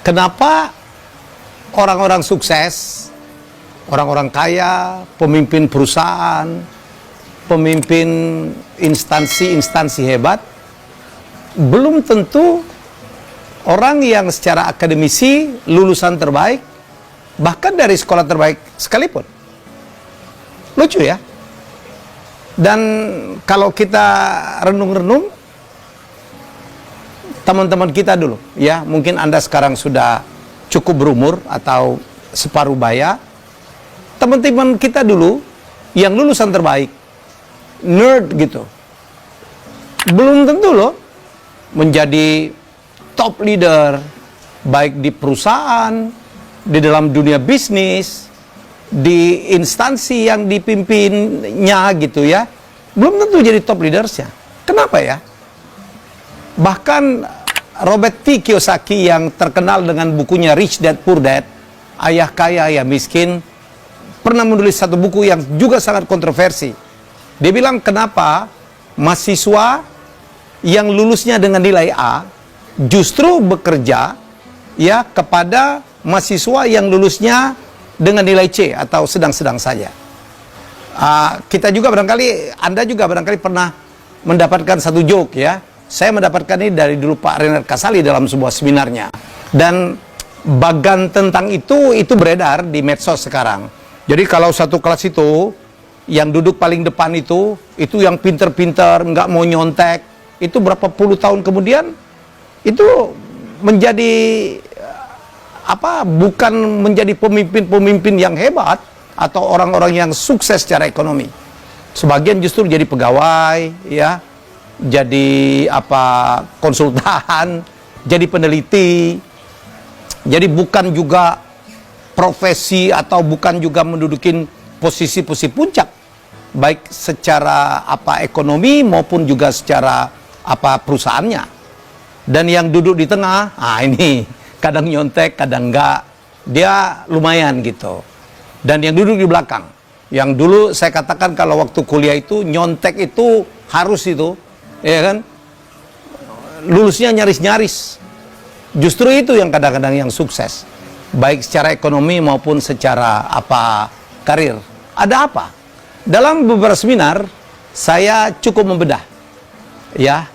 Kenapa orang-orang sukses, orang-orang kaya, pemimpin perusahaan, pemimpin instansi-instansi hebat, belum tentu orang yang secara akademisi lulusan terbaik, bahkan dari sekolah terbaik sekalipun. Lucu ya? Dan kalau kita renung-renung, teman-teman kita dulu, ya, mungkin Anda sekarang sudah cukup berumur atau separuh baya. Teman-teman kita dulu yang lulusan terbaik, nerd gitu, belum tentu loh menjadi top leader, baik di perusahaan, di dalam dunia bisnis, di instansi yang dipimpinnya gitu ya, belum tentu jadi top leadersnya. Kenapa ya? Bahkan Robert T. Kiyosaki yang terkenal dengan bukunya Rich Dad Poor Dad, Ayah Kaya Ayah Miskin, pernah menulis satu buku yang juga sangat kontroversi. Dia bilang kenapa mahasiswa yang lulusnya dengan nilai A justru bekerja ya kepada mahasiswa yang lulusnya dengan nilai C atau sedang-sedang saja. Kita juga barangkali, Anda juga barangkali pernah mendapatkan satu joke ya. Saya mendapatkan ini dari dulu Pak Renard Kasali dalam sebuah seminarnya. Dan bagan tentang itu beredar di medsos sekarang. Jadi kalau satu kelas itu, yang duduk paling depan itu yang pinter-pinter, nggak mau nyontek, itu berapa puluh tahun kemudian, itu menjadi bukan menjadi pemimpin-pemimpin yang hebat atau orang-orang yang sukses secara ekonomi. Sebagian justru jadi pegawai, ya, jadi konsultan, jadi peneliti. Jadi bukan juga profesi atau bukan juga mendudukin posisi-posisi puncak, baik secara ekonomi maupun juga secara perusahaannya. Dan yang duduk di tengah, ini kadang nyontek, kadang enggak, dia lumayan gitu. Dan yang duduk di belakang, yang dulu saya katakan kalau waktu kuliah itu nyontek itu harus itu, ya kan, lulusnya nyaris-nyaris. Justru itu yang kadang-kadang yang sukses, baik secara ekonomi maupun secara karir. Ada apa? Dalam beberapa seminar saya cukup membedah, ya,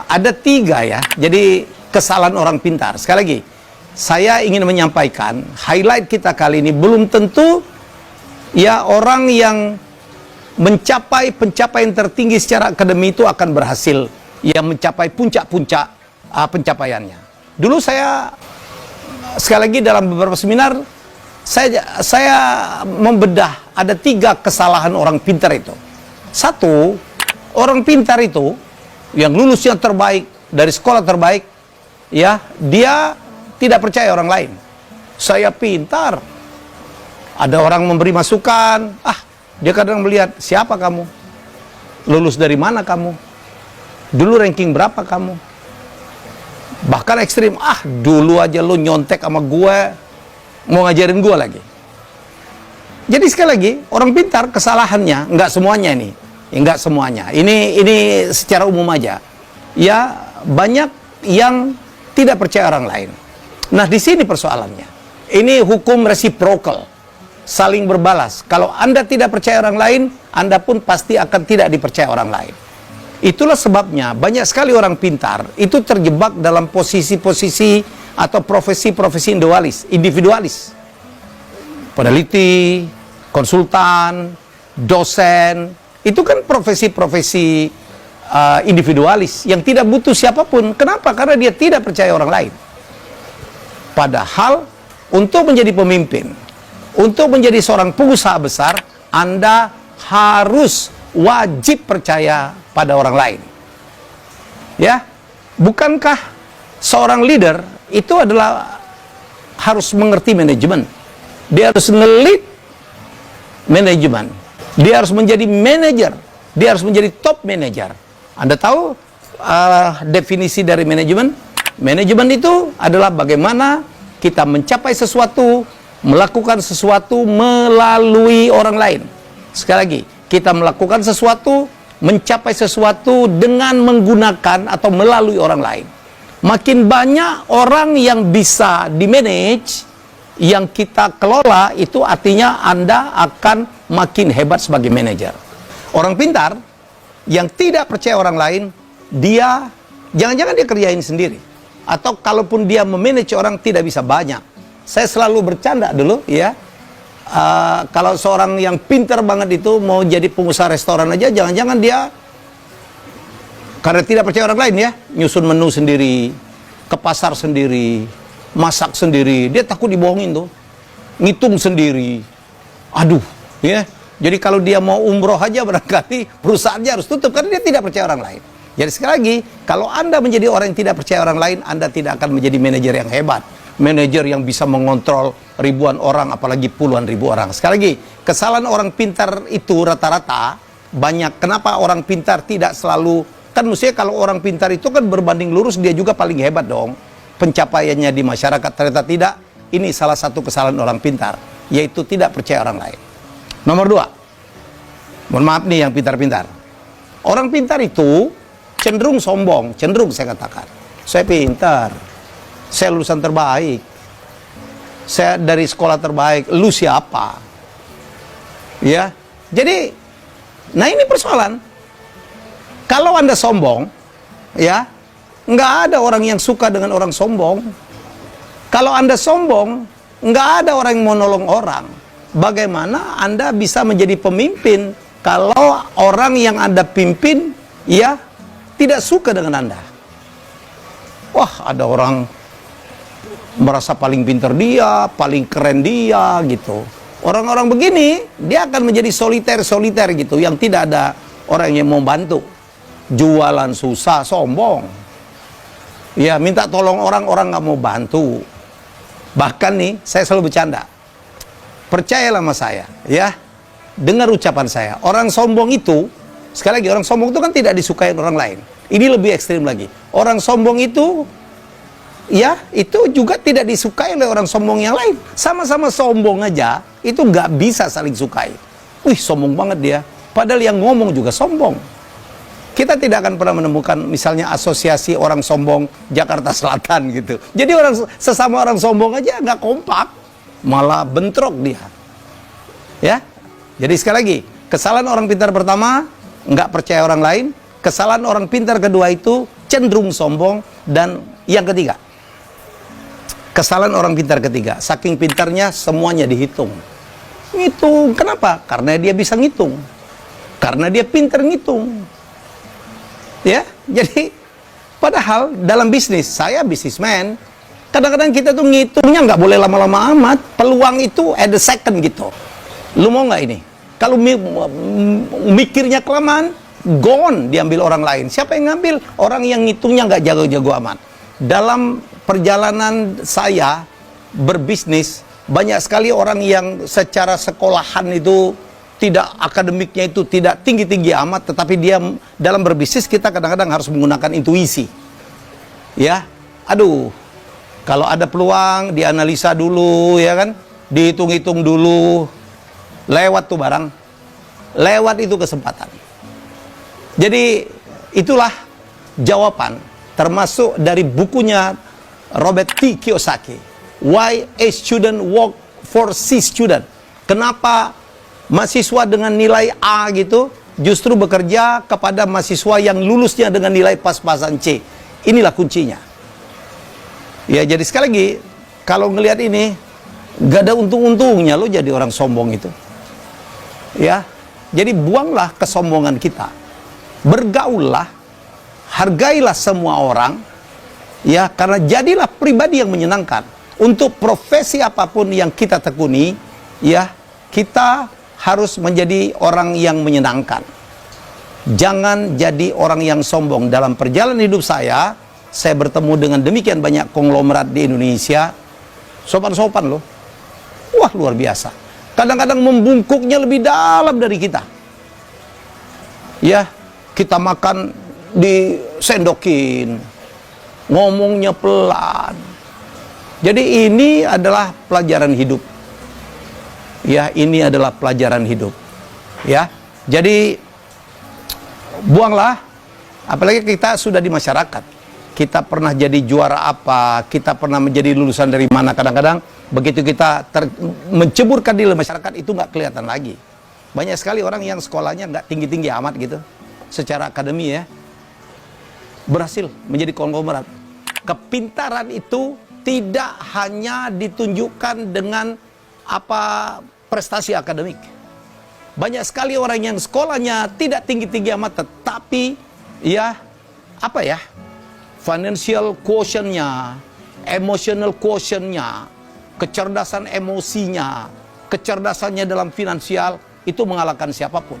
ada 3 ya. Jadi kesalahan orang pintar. Sekali lagi, saya ingin menyampaikan highlight kita kali ini belum tentu ya orang yang mencapai pencapaian tertinggi secara akademi itu akan berhasil yang mencapai puncak-puncak pencapaiannya. Dulu saya sekali lagi dalam beberapa seminar saya membedah ada 3 kesalahan orang pintar itu. 1, orang pintar itu yang lulusnya terbaik dari sekolah terbaik, ya, dia tidak percaya orang lain. Saya pintar. Ada orang memberi masukan, dia kadang melihat, siapa kamu? Lulus dari mana kamu? Dulu ranking berapa kamu? Bahkan ekstrim, dulu aja lu nyontek sama gue, mau ngajarin gue lagi. Jadi sekali lagi, orang pintar kesalahannya, enggak semuanya ini. Enggak semuanya. Ini secara umum aja. Ya, banyak yang tidak percaya orang lain. Nah, di sini persoalannya. Ini hukum reciprocal, saling berbalas. Kalau Anda tidak percaya orang lain, Anda pun pasti akan tidak dipercaya orang lain. Itulah sebabnya banyak sekali orang pintar itu terjebak dalam posisi-posisi atau profesi-profesi individualis. Peneliti, konsultan, dosen, itu kan profesi-profesi individualis yang tidak butuh siapapun. Kenapa? Karena dia tidak percaya orang lain. Padahal untuk menjadi pemimpin, untuk menjadi seorang pengusaha besar, Anda harus wajib percaya pada orang lain. Ya, bukankah seorang leader itu adalah harus mengerti manajemen? Dia harus ngelit manajemen. Dia harus menjadi manajer. Dia harus menjadi top manager. Anda tahu definisi dari manajemen? Manajemen itu adalah bagaimana kita mencapai sesuatu, melakukan sesuatu melalui orang lain. Sekali lagi, kita melakukan sesuatu, mencapai sesuatu dengan menggunakan atau melalui orang lain. Makin banyak orang yang bisa di-manage, yang kita kelola, itu artinya Anda akan makin hebat sebagai manajer. Orang pintar yang tidak percaya orang lain, dia jangan-jangan dia kerjain sendiri. Atau kalaupun dia memanage orang, tidak bisa banyak. Saya selalu bercanda dulu, ya. Kalau seorang yang pintar banget itu mau jadi pengusaha restoran aja, jangan-jangan dia karena tidak percaya orang lain, ya, nyusun menu sendiri, ke pasar sendiri, masak sendiri. Dia takut dibohongin tuh, ngitung sendiri. Aduh, ya. Jadi kalau dia mau umroh aja barangkali perusahaannya harus tutup karena dia tidak percaya orang lain. Jadi sekali lagi, kalau Anda menjadi orang yang tidak percaya orang lain, Anda tidak akan menjadi manajer yang hebat. Manajer yang bisa mengontrol ribuan orang, apalagi puluhan ribu orang. Sekali lagi, kesalahan orang pintar itu rata-rata banyak. Kenapa orang pintar tidak selalu, kan mestinya kalau orang pintar itu kan berbanding lurus, dia juga paling hebat dong pencapaiannya di masyarakat. Ternyata tidak. Ini salah satu kesalahan orang pintar, yaitu tidak percaya orang lain. Nomor 2, mohon maaf nih yang pintar-pintar. Orang pintar itu cenderung sombong, cenderung saya katakan. Saya pintar, saya lulusan terbaik, saya dari sekolah terbaik. Lu siapa? Ya, jadi, nah ini persoalan. Kalau Anda sombong, ya, nggak ada orang yang suka dengan orang sombong. Kalau Anda sombong, nggak ada orang yang mau nolong orang. Bagaimana Anda bisa menjadi pemimpin kalau orang yang Anda pimpin, ya, tidak suka dengan Anda? Wah, ada orang merasa paling pintar dia, paling keren dia, gitu. Orang-orang begini, dia akan menjadi soliter-soliter gitu, yang tidak ada orang yang mau bantu. Jualan susah, sombong. Ya, minta tolong orang nggak mau bantu. Bahkan nih, saya selalu bercanda. Percayalah sama saya, ya. Dengar ucapan saya. Orang sombong itu, sekali lagi, orang sombong itu kan tidak disukai orang lain. Ini lebih ekstrim lagi. Orang sombong itu, ya, itu juga tidak disukai oleh orang sombong yang lain. Sama-sama sombong aja, itu nggak bisa saling sukai. Wih, sombong banget dia. Padahal yang ngomong juga sombong. Kita tidak akan pernah menemukan misalnya asosiasi orang sombong Jakarta Selatan gitu. Jadi sesama orang sombong aja nggak kompak, malah bentrok dia. Ya, jadi sekali lagi, kesalahan orang pintar pertama, nggak percaya orang lain. Kesalahan orang pintar kedua itu cenderung sombong. Dan yang ketiga, kesalahan orang pintar ketiga, saking pintarnya semuanya dihitung. Ngitung, kenapa? Karena dia bisa ngitung. Karena dia pintar ngitung. Ya, jadi padahal dalam bisnis, saya bisnismen, kadang-kadang kita tuh ngitungnya nggak boleh lama-lama amat. Peluang itu at the second gitu. Lu mau nggak ini? Kalau mikirnya kelamaan, gone, diambil orang lain. Siapa yang ngambil? Orang yang ngitungnya nggak jago-jago amat. Dalam perjalanan saya berbisnis, banyak sekali orang yang secara sekolahan itu tidak, akademiknya itu tidak tinggi-tinggi amat, tetapi dia dalam berbisnis kita kadang-kadang harus menggunakan intuisi. Ya, aduh, kalau ada peluang dianalisa dulu, ya kan, dihitung-hitung dulu, lewat tuh barang, lewat itu kesempatan. Jadi itulah jawaban, termasuk dari bukunya Robert T. Kiyosaki, Why a Student Work for C Student. Kenapa mahasiswa dengan nilai A gitu justru bekerja kepada mahasiswa yang lulusnya dengan nilai pas-pasan C. Inilah kuncinya. Ya, jadi sekali lagi, kalau ngelihat ini, gak ada untung-untungnya lo jadi orang sombong itu. Ya, jadi buanglah kesombongan kita. Bergaullah, hargailah semua orang, ya, karena jadilah pribadi yang menyenangkan. Untuk profesi apapun yang kita tekuni, ya, kita harus menjadi orang yang menyenangkan. Jangan jadi orang yang sombong. Dalam perjalanan hidup saya bertemu dengan demikian banyak konglomerat di Indonesia. Sopan-sopan loh. Wah, luar biasa. Kadang-kadang membungkuknya lebih dalam dari kita. Ya, kita makan disendokin, ngomongnya pelan. Jadi ini adalah pelajaran hidup. Ya, ini adalah pelajaran hidup. Ya, jadi buanglah, apalagi kita sudah di masyarakat. kita pernah jadi juara apa, kita pernah menjadi lulusan dari mana. Kadang-kadang begitu kita menceburkan diri masyarakat itu nggak kelihatan lagi. Banyak sekali orang yang sekolahnya nggak tinggi-tinggi amat gitu, secara akademi ya, berhasil menjadi konglomerat. Kepintaran itu tidak hanya ditunjukkan dengan prestasi akademik. Banyak sekali orang yang sekolahnya tidak tinggi-tinggi amat, tetapi financial quotient-nya, emotional quotient-nya, kecerdasan emosinya, kecerdasannya dalam finansial itu mengalahkan siapapun.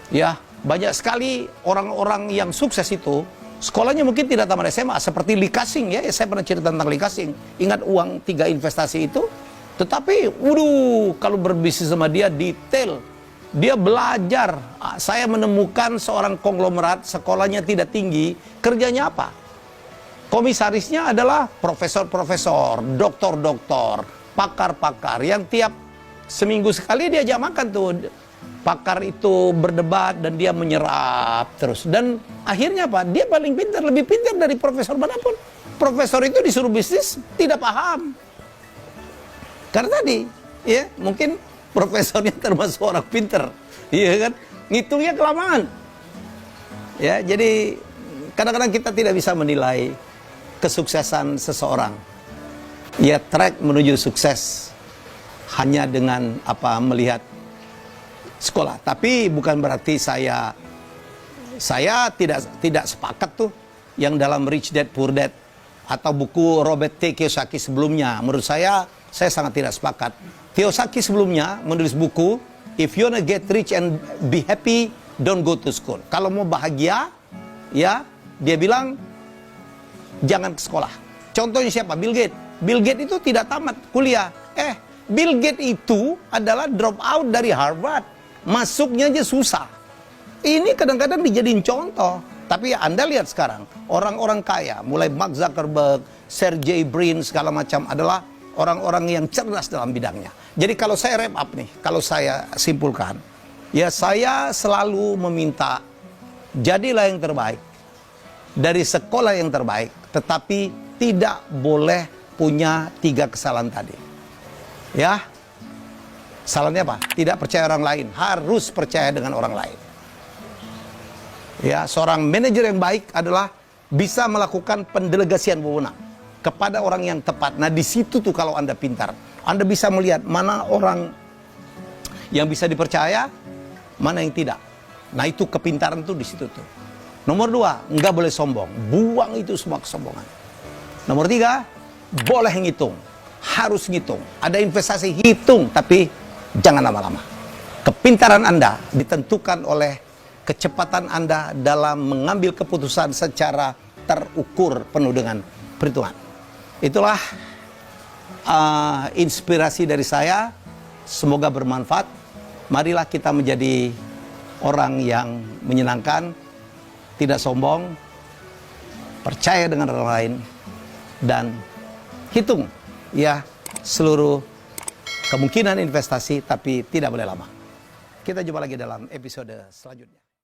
Ya, banyak sekali orang-orang yang sukses itu sekolahnya mungkin tidak tamat SMA, seperti Lee Ka-shing ya. Saya pernah cerita tentang Lee Ka-shing. Ingat uang 3 investasi itu? Tetapi, kalau berbisnis sama dia detail. Dia belajar. Saya menemukan seorang konglomerat, sekolahnya tidak tinggi, kerjanya apa? Komisarisnya adalah profesor-profesor, doktor-doktor, pakar-pakar yang tiap seminggu sekali diajak makan tuh. Pakar itu berdebat dan dia menyerap terus. Dan akhirnya apa? Dia paling pintar, lebih pintar dari profesor manapun. Profesor itu disuruh bisnis tidak paham. Karena tadi, ya mungkin profesornya termasuk orang pintar, iya kan? Ngitungnya kelamaan. Ya, jadi kadang-kadang kita tidak bisa menilai kesuksesan seseorang. Ya, track menuju sukses hanya dengan melihat sekolah. Tapi bukan berarti saya tidak sepakat tuh yang dalam Rich Dad Poor Dad atau buku Robert T. Kiyosaki sebelumnya. Menurut saya sangat tidak sepakat. Kiyosaki sebelumnya menulis buku If you wanna get rich and be happy, don't go to school. Kalau mau bahagia, ya dia bilang jangan ke sekolah. Contohnya siapa? Bill Gates. Bill Gates itu tidak tamat kuliah. Bill Gates itu adalah drop out dari Harvard. Masuknya aja susah. Ini kadang-kadang dijadiin contoh. Tapi Anda lihat sekarang, orang-orang kaya, mulai Mark Zuckerberg, Sergey Brin, segala macam adalah orang-orang yang cerdas dalam bidangnya. Jadi kalau saya wrap up nih, kalau saya simpulkan, ya saya selalu meminta, jadilah yang terbaik. Dari sekolah yang terbaik, tetapi tidak boleh punya 3 kesalahan tadi. Ya, salahnya apa? Tidak percaya orang lain, harus percaya dengan orang lain. Ya, seorang manajer yang baik adalah bisa melakukan pendelegasian wewenang kepada orang yang tepat. Nah, di situ tuh kalau Anda pintar, Anda bisa melihat mana orang yang bisa dipercaya, mana yang tidak. Nah, itu kepintaran tuh di situ tuh. Nomor 2, nggak boleh sombong. Buang itu semua kesombongan. Nomor 3, boleh ngitung. Harus ngitung. Ada investasi, hitung. Tapi jangan lama-lama. Kepintaran Anda ditentukan oleh kecepatan Anda dalam mengambil keputusan secara terukur penuh dengan perhitungan. Itulah inspirasi dari saya. Semoga bermanfaat. Marilah kita menjadi orang yang menyenangkan, tidak sombong, percaya dengan orang lain, dan hitung ya seluruh kemungkinan investasi, tapi tidak boleh lama. Kita jumpa lagi dalam episode selanjutnya.